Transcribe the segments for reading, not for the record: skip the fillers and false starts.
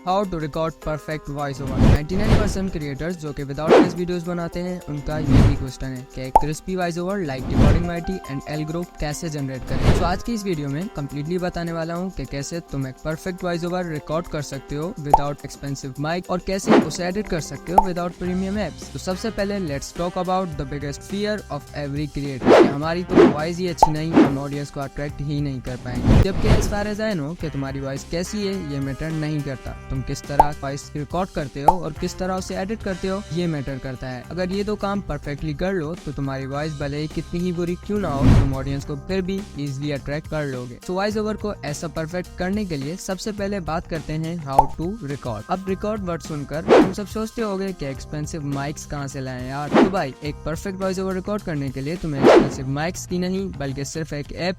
How to record perfect voice over. 99% creators जो कि without voice videos बनाते हैं उनका यही क्वेश्चन है कि crispy voice over like recording mighty and L group कैसे जनरेट करें। तो आज की इस वीडियो में कंप्लीटली बताने वाला हूं कि कैसे तुम एक परफेक्ट वॉइस ओवर रिकॉर्ड कर सकते हो विदाउट एक्सपेंसिव माइक और कैसे उसे एडिट कर सकते हो विदाउट प्रीमियम एप्स। तो सबसे पहले let's talk about the biggest fear of every creator. हमारी तो वॉइस ही अच्छी नहीं, हम ऑडियंस को अट्रैक्ट ही नहीं कर पाएंगे। जबकि as far as I know कि तुम्हारी वॉइस कैसी है ये मैटर नहीं करता, तुम किस तरह वॉइस रिकॉर्ड करते हो और किस तरह उसे एडिट करते हो ये मैटर करता है। अगर ये दो काम परफेक्टली कर लो तो तुम्हारी वॉइस भले ही कितनी ही बुरी क्यों ना हो, तुम ऑडियंस को फिर भी इजीली अट्रैक्ट कर लोगे। तो वॉइस ओवर को ऐसा परफेक्ट करने के लिए सबसे पहले बात करते हैं हाउ टू रिकॉर्ड। अब रिकॉर्ड वर्ड सुनकर तुम सब सोचते होगे कि एक्सपेंसिव माइक्स कहाँ से लाएं यार। तो भाई एक परफेक्ट वॉइस ओवर रिकॉर्ड करने के लिए तुम्हें एक्सपेंसिव माइक्स की नहीं बल्कि सिर्फ एक ऐप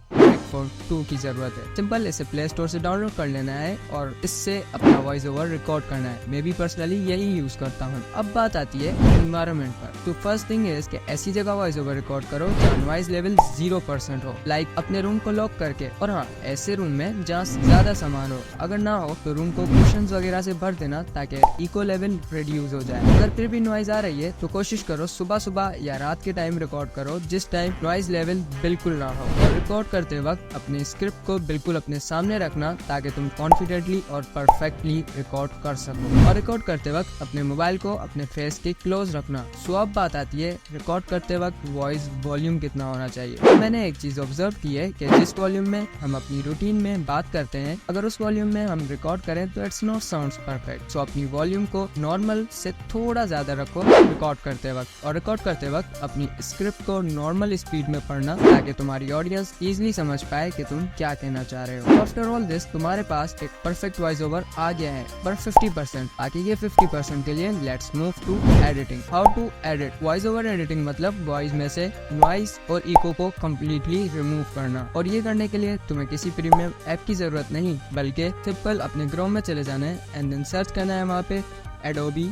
फोन 2 की जरूरत है। सिंपल, इसे प्ले स्टोर से डाउनलोड कर लेना है और इससे अपना वॉइस ओवर रिकॉर्ड करना है। मैं भी पर्सनली यही यूज करता हूँ। अब बात आती है एनवायरनमेंट पर। तो फर्स्ट थिंग इज कि ऐसी जगह वॉइस ओवर रिकॉर्ड करो जहाँ नॉइज लेवल 0% हो, लाइक अपने रूम को लॉक करके। और हाँ, ऐसे रूम में जहाँ ज्यादा सामान हो, अगर ना हो तो रूम को कुशन्स वगैरह से भर देना ताकि इको लेवल रिड्यूस हो जाए। अगर फिर भी नॉइज आ रही है तो कोशिश करो सुबह सुबह या रात के टाइम रिकॉर्ड करो जिस टाइम नॉइज लेवल बिल्कुल ना हो। और रिकॉर्ड करते वक्त अपने स्क्रिप्ट को बिल्कुल अपने सामने रखना ताकि तुम कॉन्फिडेंटली और परफेक्टली रिकॉर्ड कर सको। और रिकॉर्ड करते वक्त अपने मोबाइल को अपने फेस के क्लोज रखना। सो अब बात आती है रिकॉर्ड करते वक्त वॉइस वॉल्यूम कितना होना चाहिए। मैंने एक चीज ऑब्जर्व की है कि जिस वॉल्यूम में हम अपनी रूटीन में बात करते हैं, अगर उस वॉल्यूम में हम रिकॉर्ड करें तो इट्स नॉट साउंड्स परफेक्ट। सो अपनी वॉल्यूम को नॉर्मल से थोड़ा ज्यादा रखो रिकॉर्ड करते वक्त। और रिकॉर्ड करते वक्त अपनी स्क्रिप्ट को नॉर्मल स्पीड में पढ़ना ताकि तुम्हारी ऑडियंस इजीली समझ पाए कि तुम क्या कहना चाह रहे हो। आफ्टर ऑल दिस तुम्हारे पास एक परफेक्ट वॉइस ओवर आ गया है, पर 50%। बाकी ये 50% के लिए let's move to editing. How to edit voice over editing मतलब वॉइस में से नॉइस और इको को कम्प्लीटली रिमूव करना। और ये करने के लिए तुम्हें किसी प्रीमियम ऐप की जरूरत नहीं बल्कि सिंपल अपने क्रोम में चले जाना है एंड देन सर्च करना है वहाँ पे Adobe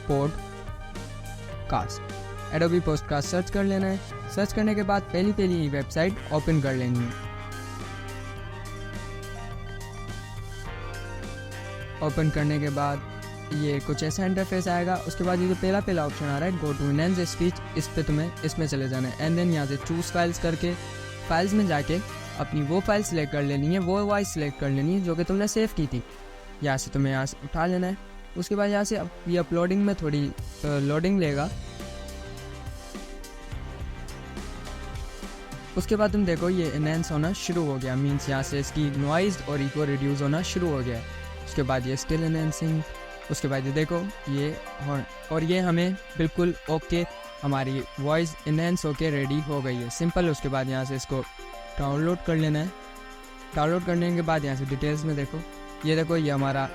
podcast. Adobe podcast search कर लेना है। सर्च करने के बाद पहली वेबसाइट ओपन कर लेनी है। ओपन करने के बाद ये कुछ ऐसा इंटरफेस आएगा। उसके बाद ये जो पहला ऑप्शन आ रहा है गो टू एनहांस स्पीच, इस पे तुम्हें इसमें चले जाना है एंड देन यहाँ से चूज फाइल्स करके फाइल्स में जाके अपनी वो फाइल सिलेक्ट कर लेनी है, वो वॉइस सिलेक्ट कर लेनी है जो कि तुमने सेव की थी। यहाँ से तुम्हें यहाँ से उठा लेना है। उसके बाद यहाँ से ये अपलोडिंग में थोड़ी लोडिंग लेगा। उसके बाद तुम देखो ये एनहांस होना शुरू हो गया, मीन्स यहाँ से इसकी नॉइज और इको रिड्यूस होना शुरू हो गया। उसके बाद ये स्टिल एनहांसिंग। उसके बाद ये देखो ये और ये हमें बिल्कुल ओके, हमारी वॉइस एनहांस होके रेडी हो गई है। सिंपल। उसके बाद यहाँ से इसको डाउनलोड कर लेना है। डाउनलोड करने के बाद यहाँ से डिटेल्स में देखो, ये देखो ये हमारा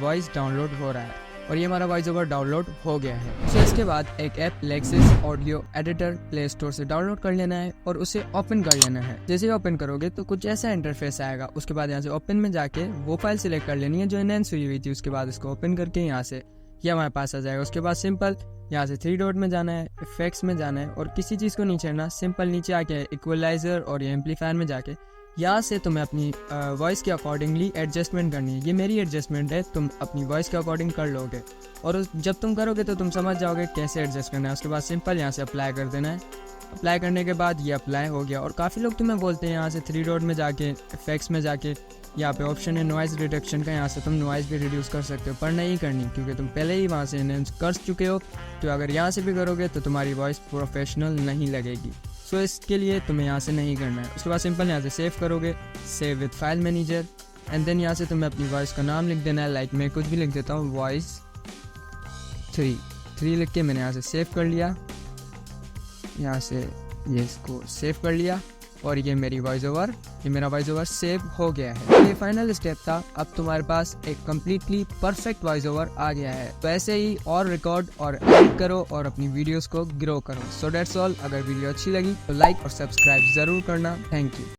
वॉइस डाउनलोड हो रहा है और ये हमारा वॉइस ओवर डाउनलोड हो गया है। सो इसके बाद एक app Lexus audio editor play store से डाउनलोड कर लेना है और उसे ओपन कर लेना है। जैसे ही ओपन करोगे तो कुछ ऐसा इंटरफेस आएगा। उसके बाद यहाँ से ओपन में जाके वो फाइल सिलेक्ट कर लेनी है जो एनहांस हुई थी। उसके बाद इसको ओपन करके यहाँ से ये हमारे पास आ जाएगा। उसके बाद सिंपल यहाँ से 3 डॉट में जाना है, इफेक्ट्स में जाना है और किसी चीज़ को नहीं छेड़ना। सिंपल नीचे आके इक्वलाइजर और एम्पलीफायर में जाके यहाँ से तुम्हें अपनी वॉइस के अकॉर्डिंगली एडजस्टमेंट करनी है। ये मेरी एडजस्टमेंट है, तुम अपनी वॉइस के अकॉर्डिंग कर लोगे और जब तुम करोगे तो तुम समझ जाओगे कैसे एडजस्ट करना है। उसके बाद सिंपल यहाँ से अप्लाई कर देना है। अप्लाई करने के बाद ये अप्लाई हो गया। और काफ़ी लोग तुम्हें बोलते हैं यहाँ से 3 डॉट में जाके इफेक्ट्स में जाके यहाँ पे ऑप्शन है नॉइज़ रिडक्शन का, यहाँ से तुम नॉइज़ भी रिड्यूस कर सकते हो, पर नहीं करनी क्योंकि तुम पहले ही वहाँ से एनहांस कर चुके हो। तो अगर यहाँ से भी करोगे तो तुम्हारी वॉइस प्रोफेशनल नहीं लगेगी। सो इसके लिए तुम्हें यहाँ से नहीं करना है। उसके बाद सिंपल यहाँ से सेव करोगे, save with file manager and then यहाँ से तुम्हें अपनी वॉइस का नाम लिख देना है। लाइक मैं कुछ भी लिख देता हूँ वॉइस 3 लिख के मैंने यहाँ से सेव कर लिया। यहाँ से ये इसको सेव कर लिया और ये मेरा वॉइस ओवर सेव हो गया है। ये फाइनल स्टेप था। अब तुम्हारे पास एक कम्प्लीटली परफेक्ट वॉइस ओवर आ गया है। तो ऐसे ही और रिकॉर्ड और एडिट करो और अपनी वीडियोस को ग्रो करो। So that's all. अगर वीडियो अच्छी लगी तो लाइक और सब्सक्राइब जरूर करना। Thank you.